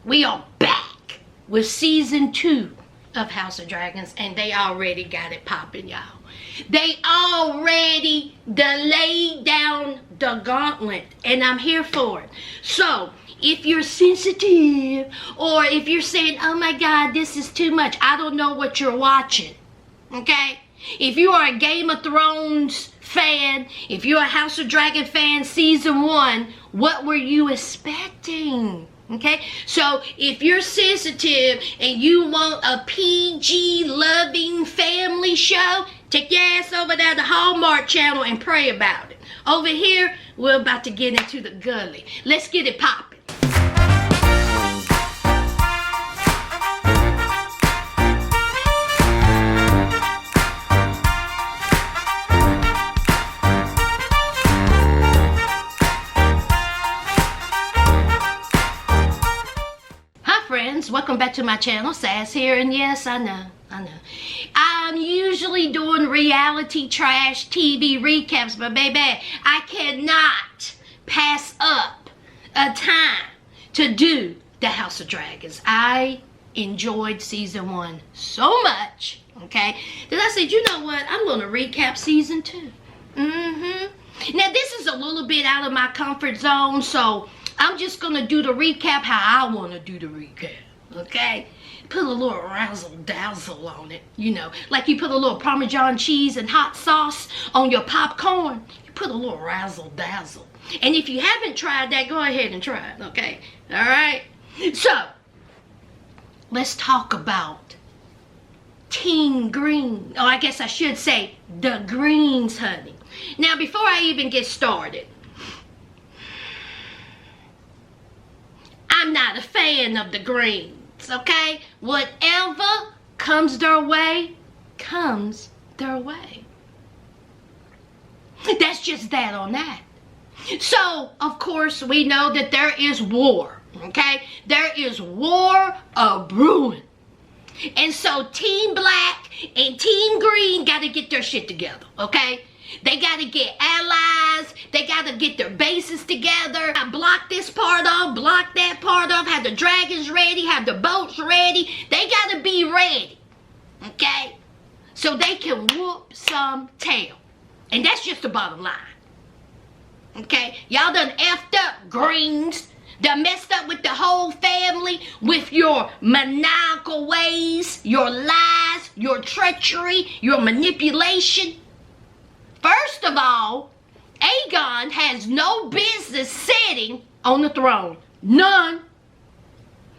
We are back with season 2 of House of Dragons, and they already got it popping, y'all. They already laid down the gauntlet, and I'm here for it. So, if you're sensitive, or if you're saying, oh my God, this is too much, I don't know what you're watching, okay? If you are a Game of Thrones fan, if you're a House of Dragon fan, season 1, what were you expecting? Okay, so if you're sensitive and you want a PG loving family show, take your ass over there to the Hallmark Channel and pray about it. Over here, we're about to get into the gully. Let's get it popping. Welcome back to my channel. Sass here, and yes, I know. I'm usually doing reality trash TV recaps, but baby, I cannot pass up a time to do the House of Dragons. I enjoyed season 1 so much, okay, that I said, you know what, I'm going to recap season 2. Now, this is a little bit out of my comfort zone, so I'm just going to do the recap how I want to do the recap. Okay, put a little razzle dazzle on it, you know, like you put a little Parmesan cheese and hot sauce on your popcorn. You put a little razzle dazzle, and if you haven't tried that, go ahead and try it. Okay, all right. So let's talk about Team Green. Oh, I guess I should say the Greens, honey. Now, before I even get started, I'm not a fan of the Greens, okay? Whatever comes their way, comes their way. That's just that on that. So, of course, we know that there is war, okay? There is war a-brewing. And so Team Black and Team Green got to get their shit together, okay? They got to get allies. They got to get their bases together. I block this part off, block that part off, have the dragons ready, have the boats ready. They got to be ready, okay? So they can whoop some tail. And that's just the bottom line, okay? Y'all done effed up, Greens. Done messed up with the whole family with your maniacal ways, your lies, your treachery, your manipulation. First of all, Aegon has no business sitting on the throne. None.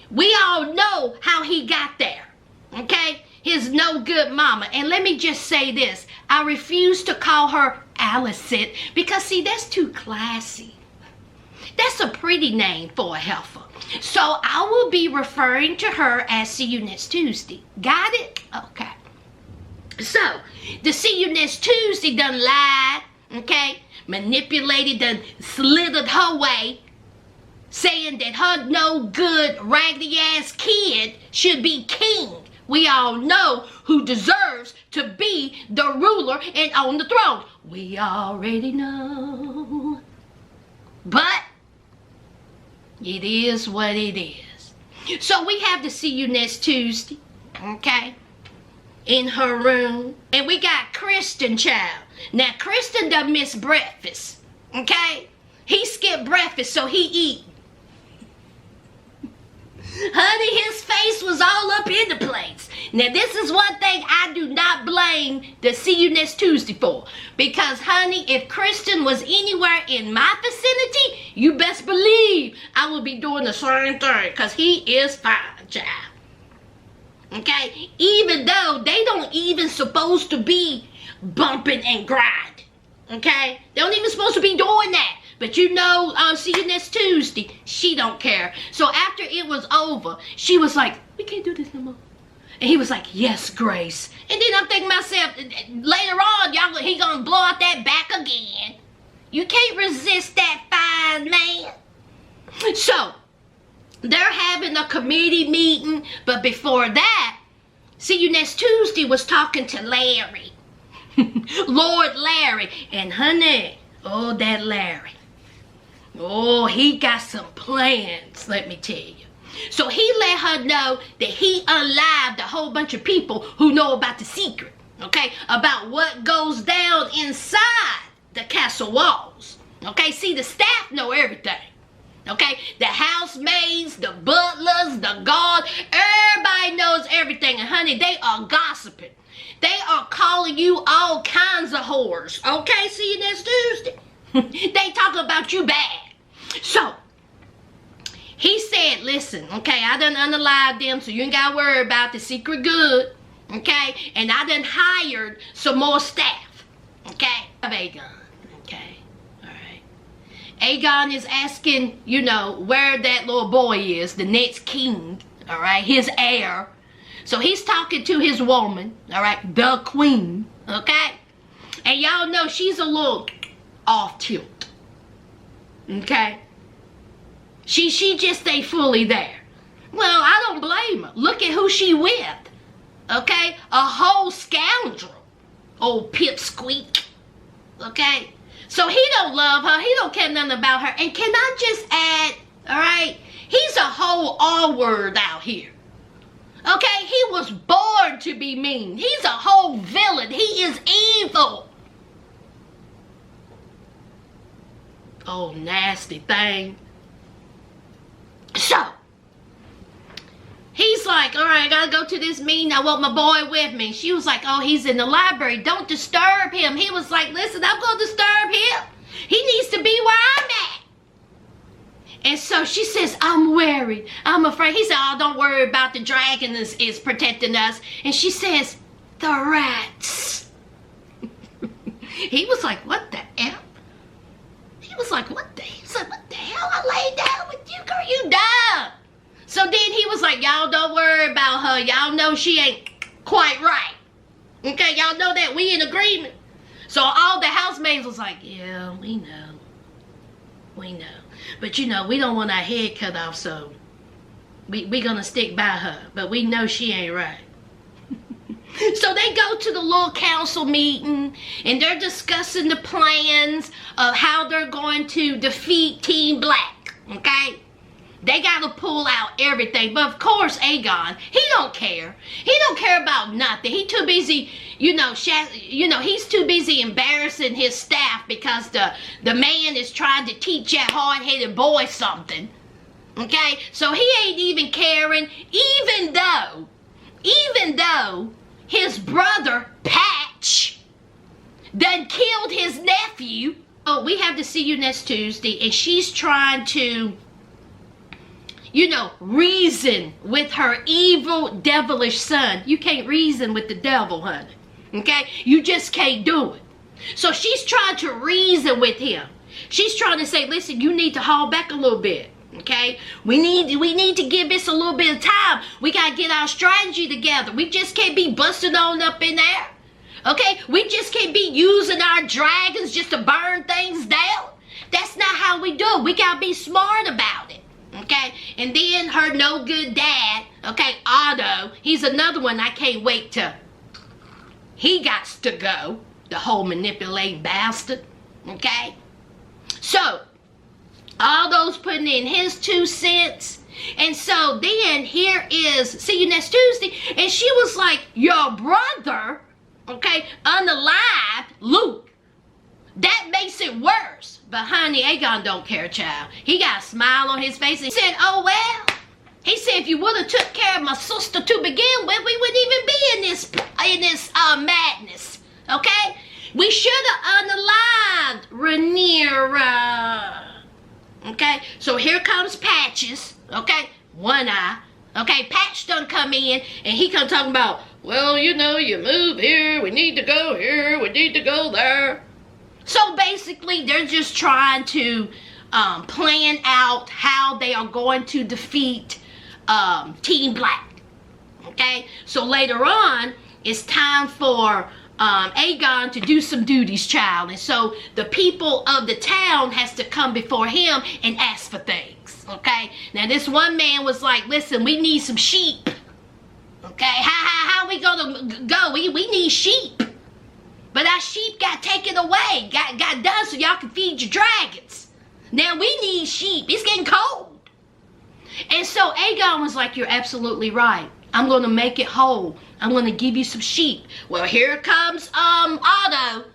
We all know how he got there, okay? His no good mama. And let me just say this. I refuse to call her Alicent because, see, that's too classy. That's a pretty name for a heifer. So I will be referring to her as See You Next Tuesday. Got it? Okay. So, the See You Next Tuesday done lied, okay? Manipulated, done slithered her way, saying that her no good, raggedy ass kid should be king. We all know who deserves to be the ruler and on the throne. We already know. But it is what it is. So we have to See You Next Tuesday, okay? In her room. And we got Kristen, child. Now, Kristen done missed breakfast, okay? He skipped breakfast, so he eat. Honey, his face was all up in the place. Now, this is one thing I do not blame the See You Next Tuesday for. Because, honey, if Kristen was anywhere in my vicinity, you best believe I would be doing the same thing. Because he is fine, child. Okay, even though they don't even supposed to be bumping and grinding, okay? They don't even supposed to be doing that. But you know, See You Next Tuesday, she don't care. So after it was over, she was like, we can't do this no more. And he was like, yes, Grace. And then I'm thinking to myself, later on, he gonna blow out that back again. You can't resist that fine man. So, they're having a committee meeting, but before that, See You Next Tuesday was talking to Larry. Lord Larry. And honey, oh, that Larry. Oh, he got some plans, let me tell you. So he let her know that he unlived a whole bunch of people who know about the secret, okay, about what goes down inside the castle walls. Okay, see, the staff know everything. Okay, the housemaids, the butlers, the guards, everybody knows everything. And honey, they are gossiping. They are calling you all kinds of whores. Okay, see you next Tuesday. They talking about you bad. So, he said, listen, okay, I done unalived them, so you ain't got to worry about the secret good. Okay, and I done hired some more staff. Okay, of Aegon. Okay, all right. Aegon is asking, you know, where that little boy is, the next king, all right, his heir. So he's talking to his woman, all right, the queen, okay? And y'all know she's a little off tilt, okay? She just ain't fully there. Well, I don't blame her. Look at who she with, okay? A whole scoundrel, old pipsqueak, okay? So he don't love her. He don't care nothing about her. And can I just add, all right, he's a whole R-word out here. Okay, he was born to be mean. He's a whole villain. He is evil. Oh, nasty thing. So, he's like, all right, I gotta go to this meeting. I want my boy with me. She was like, oh, he's in the library. Don't disturb him. He was like, listen, I'm gonna disturb him. He needs to be where I'm at. And so she says, I'm worried. I'm afraid. He said, oh, don't worry about the dragon is protecting us. And she says, the rats. He was like, what the hell? He was like, what the hell? He was like, what the hell? I laid down with you, girl. You dumb. So then he was like, y'all don't worry about her. Y'all know she ain't quite right. Okay, y'all know that. We in agreement. So all the housemaids was like, yeah, we know. We know. But you know, we don't want our head cut off, so we gonna stick by her. But we know she ain't right. So they go to the little council meeting, and they're discussing the plans of how they're going to defeat Team Black, okay? They gotta pull out everything. But of course, Aegon, he don't care. He don't care about nothing. He too busy, he's too busy embarrassing his staff because the man is trying to teach that hard-headed boy something. Okay? So he ain't even caring, even though his brother, Patch, done killed his nephew. Oh, we have to see you next Tuesday, and she's trying to, reason with her evil, devilish son. You can't reason with the devil, honey. Okay? You just can't do it. So she's trying to reason with him. She's trying to say, listen, you need to haul back a little bit. Okay? We need to give this a little bit of time. We got to get our strategy together. We just can't be busting on up in there. Okay? We just can't be using our dragons just to burn things down. That's not how we do it. We got to be smart about it. Okay? And then her no good dad, okay, Otto, he's another one I can't wait to. He got to go. The whole manipulating bastard. Okay? So, all those putting in his 2 cents. And so then here is, see you next Tuesday. And she was like, your brother, okay, unalived, Luke. That makes it worse. But honey, Aegon don't care, child. He got a smile on his face. He said, oh well. He said, if you would have took care of my sister to begin with, we wouldn't even be in this madness. Okay? We should have unalived Rhaenyra. Okay? So here comes Patches. Okay? One eye. Okay? Patch done come in, and he come talking about, well, you move here. We need to go here. We need to go there. So basically, they're just trying to plan out how they are going to defeat Team Black. Okay? So later on, it's time for Aegon to do some duties, child. And so the people of the town has to come before him and ask for things. Okay? Now, this one man was like, listen, we need some sheep. Okay? How we gonna go? We need sheep. But our sheep got taken away, got done so y'all can feed your dragons. Now we need sheep. It's getting cold. And so so Aegon was like, you're absolutely right. I'm going to make it whole. I'm going to give you some sheep. Well, here comes Otto.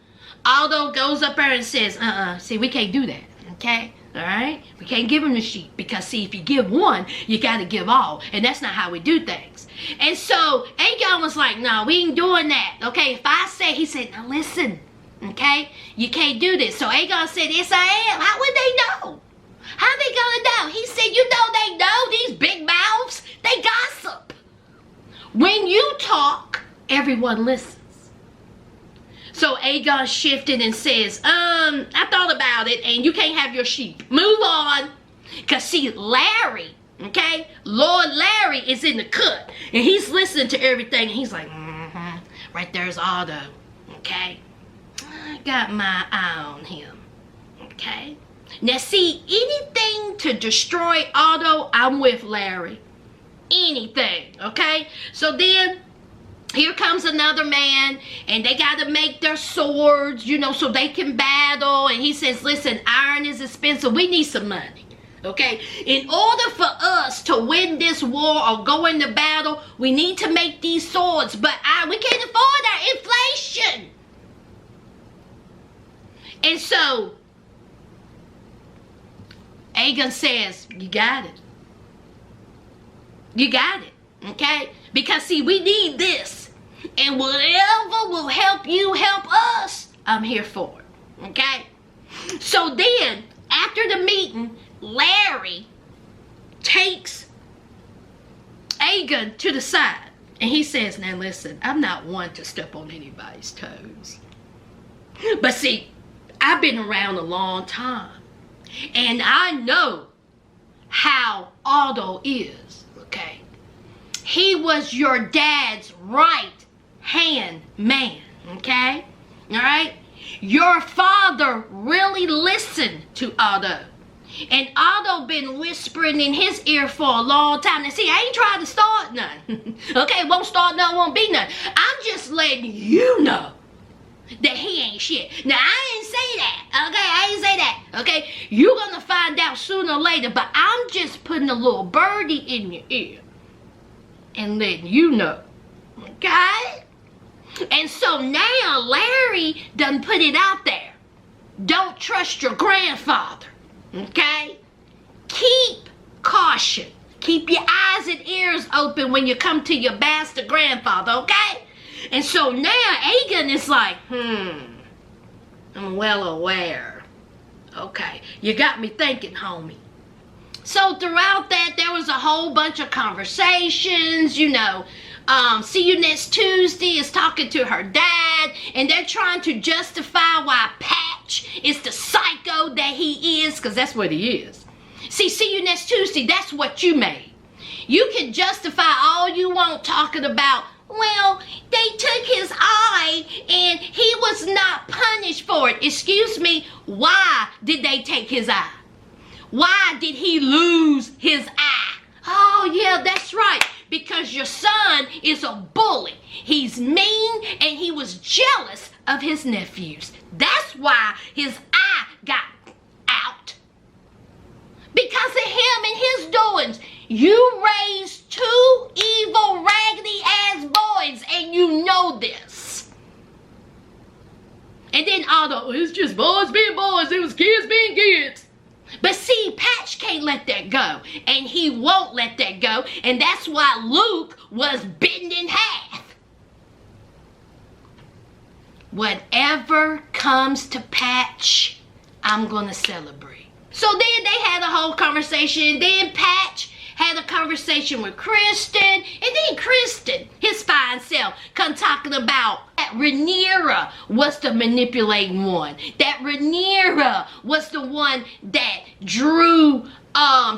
Otto goes up there and says, see, we can't do that, okay? All right? We can't give him the sheep because, see, if you give one, you got to give all. And that's not how we do things. And so Aegon was like, no, we ain't doing that, okay? If I say, he said, now listen, okay? You can't do this. So Aegon said, yes, I am. How would they know? How they gonna know? He said, you know they know, these big mouths, they gossip. When you talk, everyone listens. So Aegon shifted and says, I thought about it and you can't have your sheep. Move on. Because see, Larry, okay, Lord Larry is in the cut. And he's listening to everything. And he's like, right there's Otto, okay. I got my eye on him, okay. Now see, anything to destroy Otto, I'm with Larry. Anything, okay? So then, here comes another man, and they got to make their swords, you know, so they can battle. And he says, listen, iron is expensive. We need some money, okay? In order for us to win this war or go into battle, we need to make these swords. But we can't afford our inflation. And so, Aegon says, you got it. You got it, okay? Because, see, we need this. And whatever will help you help us, I'm here for it, okay? So then, after the meeting, Larry takes Aegon to the side. And he says, now listen, I'm not one to step on anybody's toes. But see, I've been around a long time. And I know how Otto is, okay? He was your dad's right-hand man, okay? All right? Your father really listened to Otto. And Otto been whispering in his ear for a long time. Now, see, I ain't trying to start none. Okay, won't start none, won't be none. I'm just letting you know that he ain't shit. Now, I ain't say that, okay? I ain't say that, okay? You're gonna find out sooner or later, but I'm just putting a little birdie in your ear and letting you know, okay? And so now Larry done put it out there. Don't trust your grandfather, okay? Keep caution. Keep your eyes and ears open when you come to your bastard grandfather, okay? And so now Aegon is like, I'm well aware. Okay, you got me thinking, homie. So throughout that, there was a whole bunch of conversations, you know. See You Next Tuesday is talking to her dad, and they're trying to justify why Patch is the psycho that he is, because that's what he is. See You Next Tuesday, that's what you made. You can justify all you want talking about, well, they took his eye and he was not punished for it. Excuse me, why did they take his eye? Why did he lose his eye? Oh, yeah, that's right. Because your son is a bully. He's mean and he was jealous of his nephews. That's why his eye got out. Because of him and his doings. You raised two evil, raggedy-ass boys, and you know this. And then Otto, it's just boys being boys, it was kids being kids. But see, Patch can't let that go, and he won't let that go, and that's why Luke was bitten in half. Whatever comes to Patch, I'm gonna celebrate. So then they had a whole conversation, then Patch had a conversation with Kristen, and then Kristen, his fine self, come talking about that Rhaenyra was the manipulating one. That Rhaenyra was the one that drew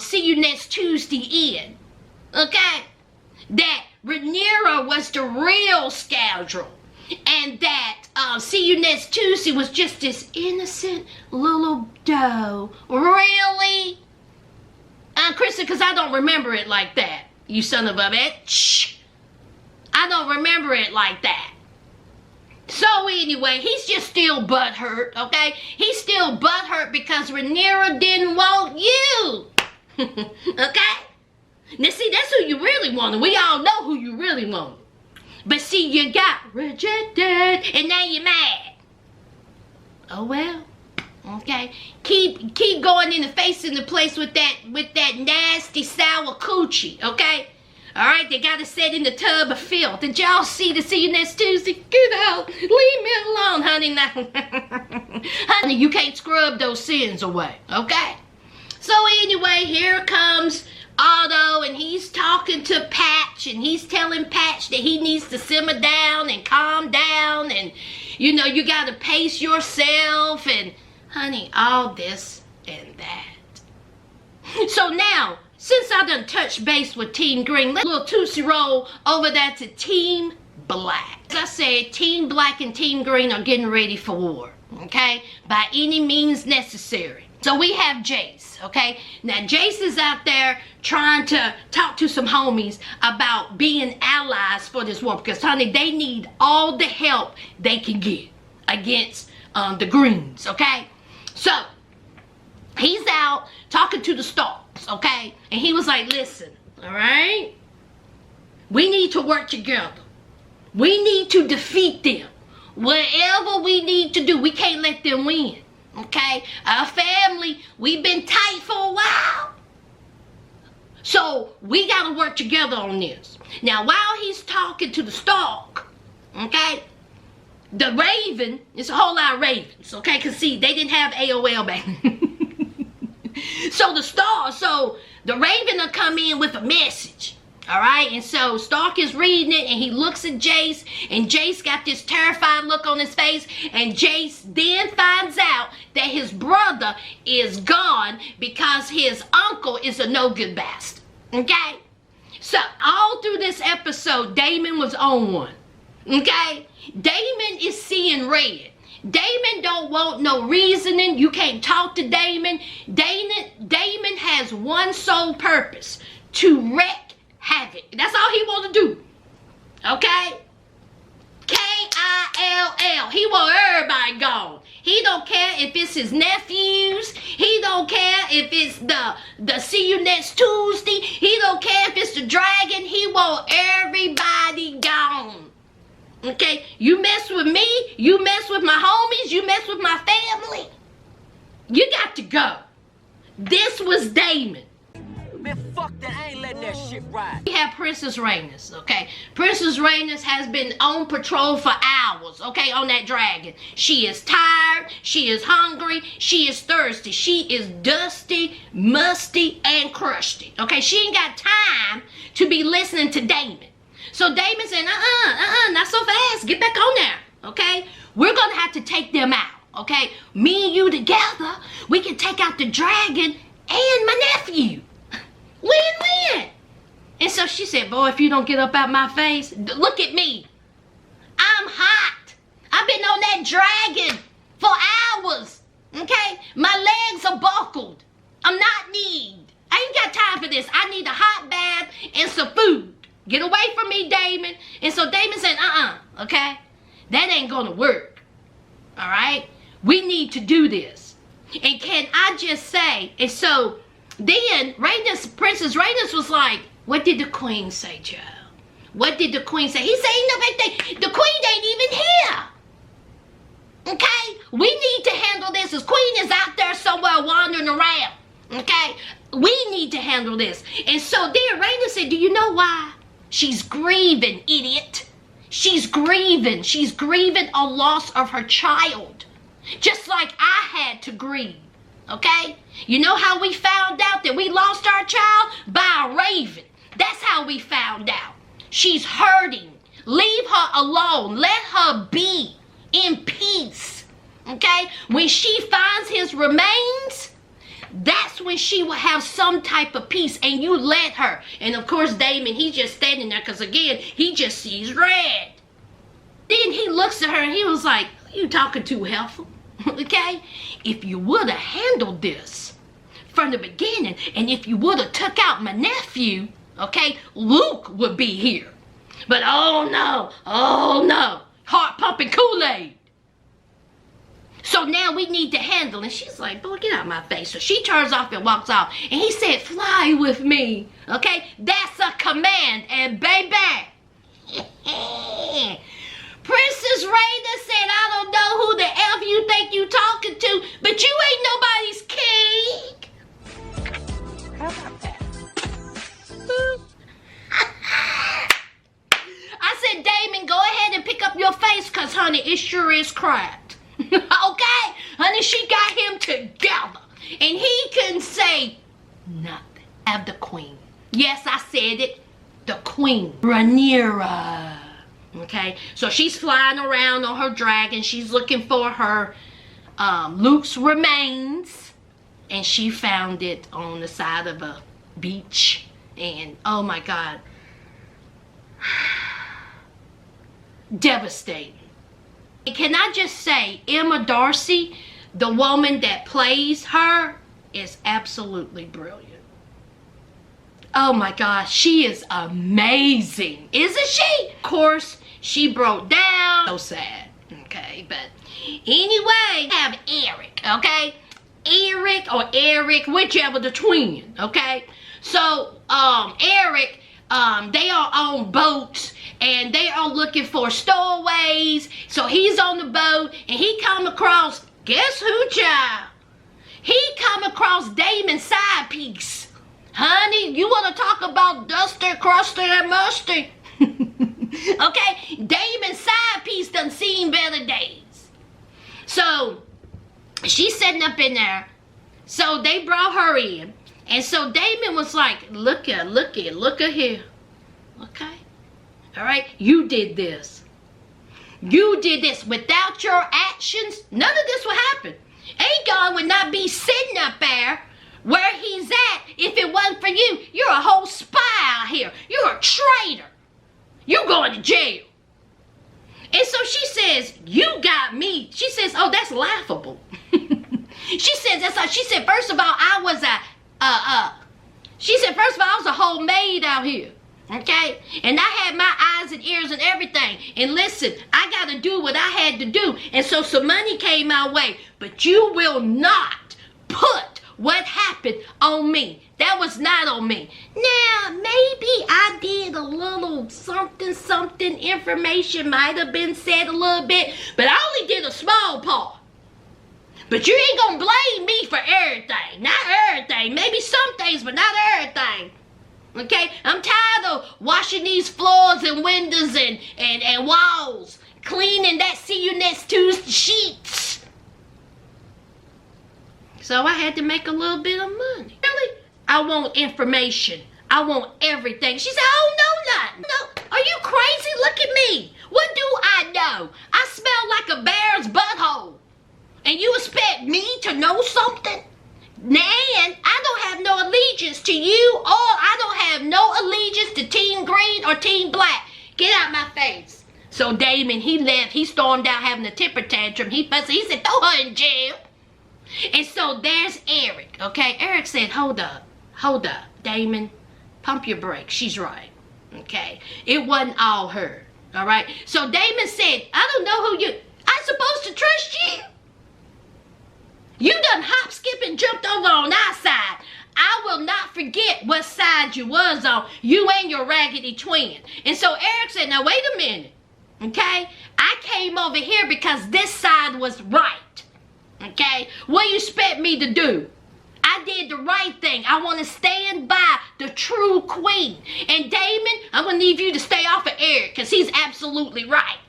See You Next Tuesday in. Okay? That Rhaenyra was the real scoundrel. And that See You Next Tuesday was just this innocent little doe. Really? Kristen, because I don't remember it like that, you son of a bitch. I don't remember it like that. So anyway, he's just still butthurt, okay? He's still butthurt because Rhaenyra didn't want you. Okay? Now see, that's who you really wanted. We all know who you really wanted. But see, you got rejected, and now you're mad. Oh well. Okay. Keep going in the face in the place with that nasty sour coochie, okay? Alright, they gotta sit in the tub of filth. Did y'all see you next Tuesday? Get out. Leave me alone, honey. Now honey, you can't scrub those sins away, okay? So anyway, here comes Otto, and he's talking to Patch, and he's telling Patch that he needs to simmer down and calm down, and you know, you gotta pace yourself, and honey, all this and that. So now, since I done touched base with Team Green, let's little Tootsie Roll over there to Team Black. As I said, Team Black and Team Green are getting ready for war, okay? By any means necessary. So we have Jace, okay? Now Jace is out there trying to talk to some homies about being allies for this war, because honey, they need all the help they can get against the Greens, okay? So he's out talking to the Starks, okay? And he was like, listen, all right? We need to work together. We need to defeat them. Whatever we need to do, we can't let them win. Okay, our family, we've been tight for a while. So we gotta work together on this. Now while he's talking to the Stark, okay, the Raven, it's a whole lot of Ravens, okay, cause see, they didn't have AOL back then. So the Raven will come in with a message. Alright, and so Stark is reading it, and he looks at Jace, and Jace got this terrified look on his face, and Jace then finds out that his brother is gone because his uncle is a no-good bastard. Okay? So, all through this episode, Daemon was on one. Okay? Daemon is seeing red. Daemon don't want no reasoning. You can't talk to Daemon. Daemon has one sole purpose: to wreck havoc. That's all he want to do. Okay? K-I-L-L. He want everybody gone. He don't care if it's his nephews. He don't care if it's the see you next Tuesday. He don't care if it's the dragon. He want everybody gone. Okay? You mess with me. You mess with my homies. You mess with my family. You got to go. This was Daemon. Man, fuck that. I ain't letting that shit ride. We have Princess Rhaenys, okay? Princess Rhaenys has been on patrol for hours, okay, on that dragon. She is tired, she is hungry, she is thirsty, she is dusty, musty, and crusty, okay? She ain't got time to be listening to Daemon. So Daemon said, not so fast, get back on there, okay? We're gonna have to take them out, okay? Me and you together, we can take out the dragon and my nephew. Win-win. And so she said, boy, if you don't get up out my face, look at me. I'm hot. I've been on that dragon for hours. Okay? My legs are buckled. I'm not need. I ain't got time for this. I need a hot bath and some food. Get away from me, Daemon. And so Daemon said, okay? That ain't gonna work. All right? We need to do this. And can I just say, and so then Princess Rhaenys was like, what did the queen say, child? What did the queen say? He said, ain't no big thing. The queen ain't even here. Okay? We need to handle this. This queen is out there somewhere wandering around. Okay? We need to handle this. And so then Rhaenys said, do you know why? She's grieving, idiot. She's grieving. She's grieving a loss of her child. Just like I had to grieve. Okay? You know how we found out that we lost our child? By a raven. That's how we found out. She's hurting. Leave her alone. Let her be in peace. Okay? When she finds his remains, that's when she will have some type of peace, and you let her. And of course, Daemon, he's just standing there because, again, he just sees red. Then he looks at her and he was like, you talking too helpful. Okay? If you would have handled this from the beginning, and if you would have took out my nephew, okay, Luke would be here. But oh no, heart pumping Kool-Aid. So now we need to handle. And she's like, boy, get out of my face. So she turns off and walks off. And he said, fly with me. Okay? That's a command. And baby, Princess Raina said, I don't know who the F you think you talking to, but you ain't nobody's king. How about that? I said, Damon, go ahead and pick up your face, because, honey, it sure is cracked. Okay? Honey, she got him together. And he couldn't say nothing. Have the queen. Yes, I said it. The queen. Rhaenyra. Okay? So she's flying around on her dragon. She's looking for her Luke's remains. And she found it on the side of a beach. And, oh my God. Devastating. And can I just say, Emma Darcy, the woman that plays her, is absolutely brilliant. Oh my gosh, she is amazing, isn't she? Of course, she broke down. So sad, okay? But anyway, have Eric, okay? Eric or Eric, whichever, the twin, okay? So, Eric, they are on boats and they are looking for stowaways. So he's on the boat and he come across, guess who, child? He come across Damon's side piece. Honey, you want to talk about Duster, Crusty, and Musty? Okay, Damon's side piece done seen better days. So she's sitting up in there. So they brought her in. And so Damon was like, look at here. Okay? All right? You did this. You did this. Without your actions, none of this would happen. Aegon would not be sitting up there where he's at if it wasn't for you. You're a whole spy out here. You're a traitor. You're going to jail. And so she says, you got me. She says, oh, that's laughable. She said, she said, first of all, I was a whole maid out here. Okay? And I had my eyes and ears and everything. And listen, I got to do what I had to do. And so some money came my way. But you will not put what happened on me. That was not on me. Now, maybe I did a little something. Information might have been said a little bit. But I only did a small part. But you ain't gonna blame me for everything. Not everything. Maybe some things, but not everything. Okay? I'm tired of washing these floors and windows and walls. Cleaning that see you next Tuesday sheets. So I had to make a little bit of money. Really? I want information. I want everything. She said, I don't know nothing. No. Are you crazy? Look at me. What do I know? I smell like a bear's butthole. And you expect me to know something? And I don't have no allegiance to you, or I don't have no allegiance to Team Green or Team Black. Get out my face. So Damon, he left. He stormed out having a temper tantrum. He fussed. He said, throw her in jail. And so there's Eric, okay? Eric said, hold up, Damon, pump your brakes. She's right, okay? It wasn't all her, all right? So Damon said, I don't know who you, I'm supposed to trust you? You done hop, skip, and jumped over on our side. I will not forget what side you was on, you and your raggedy twin. And so Eric said, now wait a minute, okay? I came over here because this side was right. Okay? What do you expect me to do? I did the right thing. I want to stand by the true queen. And Damon, I'm going to need you to stay off of Eric because he's absolutely right.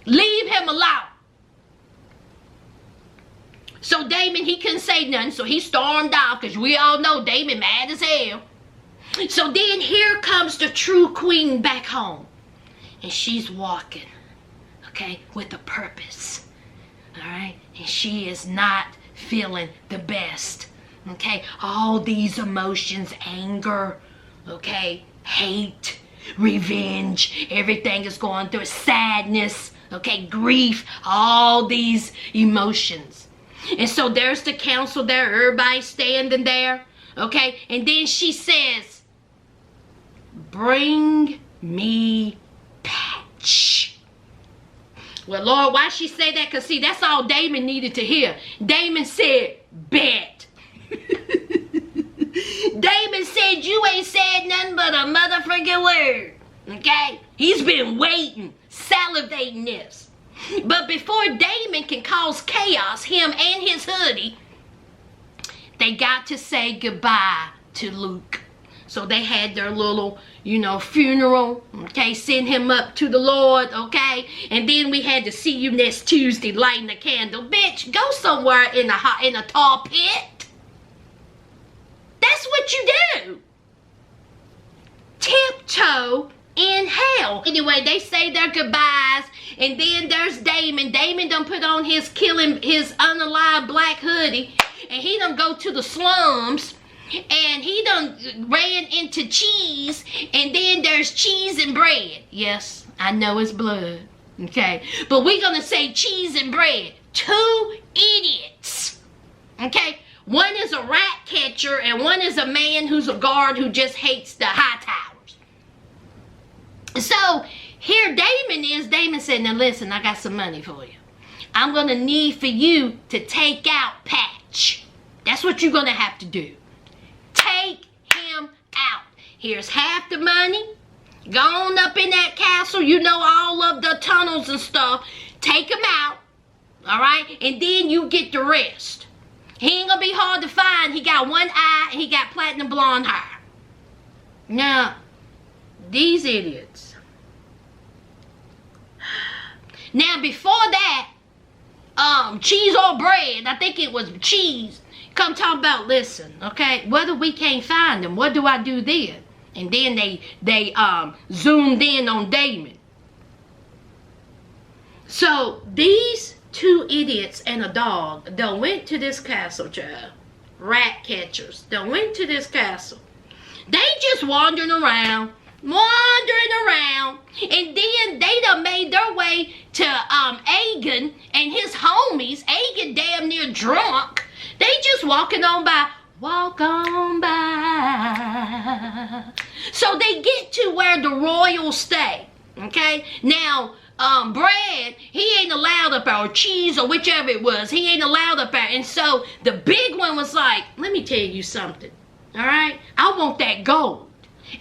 Leave him alone. So Damon, he couldn't say nothing, so he stormed off because we all know Damon mad as hell. So then here comes the true queen back home. And she's walking, okay, with a purpose. All right, and she is not feeling the best, okay? All these emotions, anger, okay, hate, revenge, everything is going through, sadness, okay, grief, all these emotions. And so there's the council there, everybody standing there, okay? And then she says, bring me Patch. Well, Lord, why she say that? Because, see, that's all Damon needed to hear. Damon said, bet. Damon said, you ain't said nothing but a motherfucking word. Okay? He's been waiting, salivating this. But before Damon can cause chaos, him and his hoodie, they got to say goodbye to Luke. So they had their little, funeral, okay, send him up to the Lord, okay? And then we had to see you next Tuesday lighting a candle. Bitch, go somewhere in a tar pit. That's what you do. Tiptoe in hell. Anyway, they say their goodbyes, and then there's Damon. Damon done put on his unalive black hoodie, and he done go to the slums. And he done ran into cheese, and then there's cheese and bread. Yes, I know it's blood, okay? But we're gonna say cheese and bread. Two idiots, okay? One is a rat catcher, and one is a man who's a guard who just hates the high towers. So, here Damon said, now listen, I got some money for you. I'm gonna need for you to take out Patch. That's what you're gonna have to do. Take him out. Here's half the money. Go on up in that castle. You know all of the tunnels and stuff. Take him out. All right? And then you get the rest. He ain't going to be hard to find. He got one eye and he got platinum blonde hair. Now, these idiots. Now, before that, cheese or bread, I think it was cheese, come talk about, listen, okay, whether we can't find them, what do I do then? And then they zoomed in on Damon. So these two idiots and a dog done went to this castle, child. Rat catchers done went to this castle. They just wandering around, and then they done made their way to Aegon and his homies. Aegon damn near drunk. They just walking on by. Walk on by. So they get to where the royals stay. Okay? Now, bread, he ain't allowed up there, or cheese, or whichever it was. He ain't allowed up there. And so the big one was like, let me tell you something. Alright? I want that gold.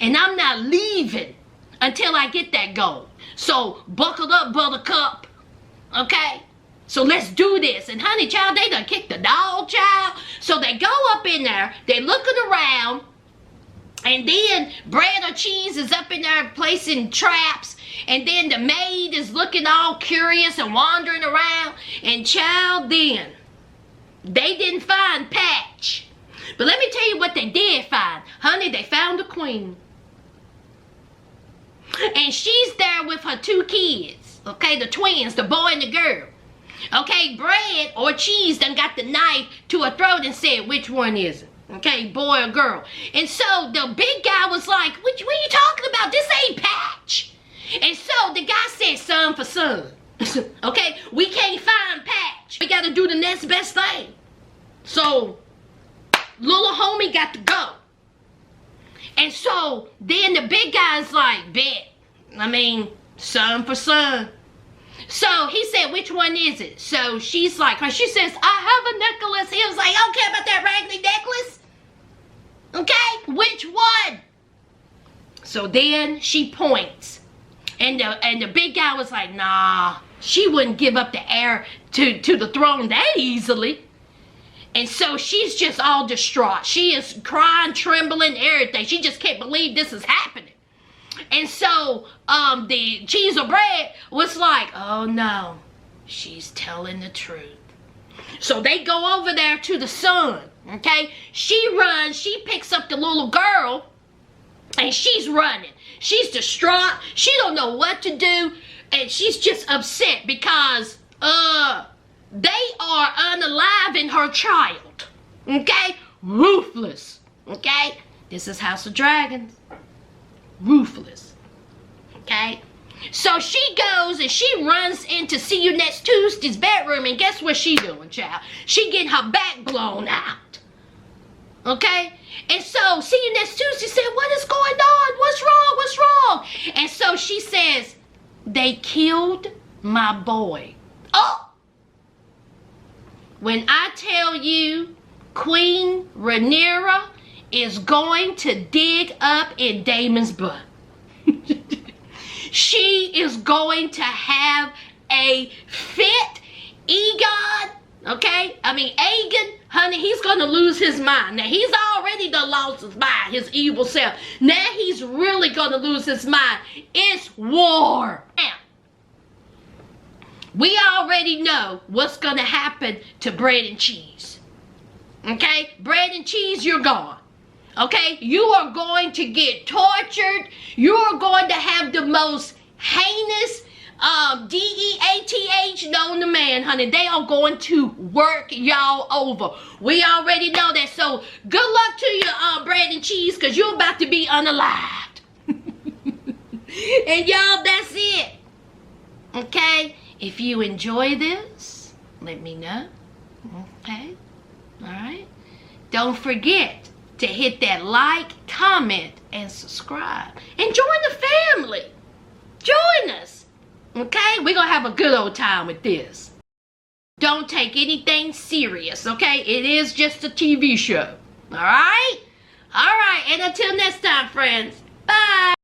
And I'm not leaving until I get that gold. So buckle up, buttercup. Okay? So let's do this. And honey, child, they done kicked the dog, child. So they go up in there. They looking around. And then bread or cheese is up in there placing traps. And then the maid is looking all curious and wandering around. And child, then they didn't find Patch. But let me tell you what they did find. Honey, they found the queen. And she's there with her two kids. Okay, the twins, the boy and the girl. Okay, bread or cheese done got the knife to her throat and said, which one is it? Okay, boy or girl. And so the big guy was like, what are you talking about? This ain't Patch. And so the guy said, son for son. Okay, we can't find Patch. We got to do the next best thing. So little homie got to go. And so then the big guy's like, bet. I mean, son for son. So he said, which one is it? So she's like, she says, I have a necklace. He was like, I don't care about that raggedy necklace. Okay, which one? So then she points. And the big guy was like, nah, she wouldn't give up the heir to the throne that easily. And so she's just all distraught. She is crying, trembling, everything. She just can't believe this is happening. And so the cheese or bread was like, oh no, she's telling the truth. So they go over there to the son, okay? She runs, she picks up the little girl, and she's running. She's distraught. She don't know what to do, and she's just upset because they are unaliving her child, okay? Ruthless, okay? This is House of Dragons. Ruthless, okay? So she goes and she runs into See You Next Tuesday's bedroom, and guess what she doing, child? She getting her back blown out, okay? And so See You Next Tuesday said, what is going on? What's wrong? What's wrong? And so she says, they killed my boy. Oh! When I tell you Queen Rhaenyra is going to dig up in Daemon's butt. She is going to have a fit. Aegon, okay? Aegon, honey, he's going to lose his mind. Now, he's already done lost his mind, his evil self. Now, he's really going to lose his mind. It's war. Now, we already know what's going to happen to Bread and Cheese. Okay? Bread and Cheese, you're gone. Okay? You are going to get tortured. You are going to have the most heinous DEATH known to man, honey. They are going to work y'all over. We already know that. So, good luck to you, Bread and Cheese, because you're about to be unalived. And y'all, that's it. Okay? If you enjoy this, let me know. Okay? Alright? Don't forget to hit that like, comment, and subscribe. And join the family. Join us. Okay? We're going to have a good old time with this. Don't take anything serious, okay? It is just a TV show. Alright? Alright, and until next time, friends. Bye.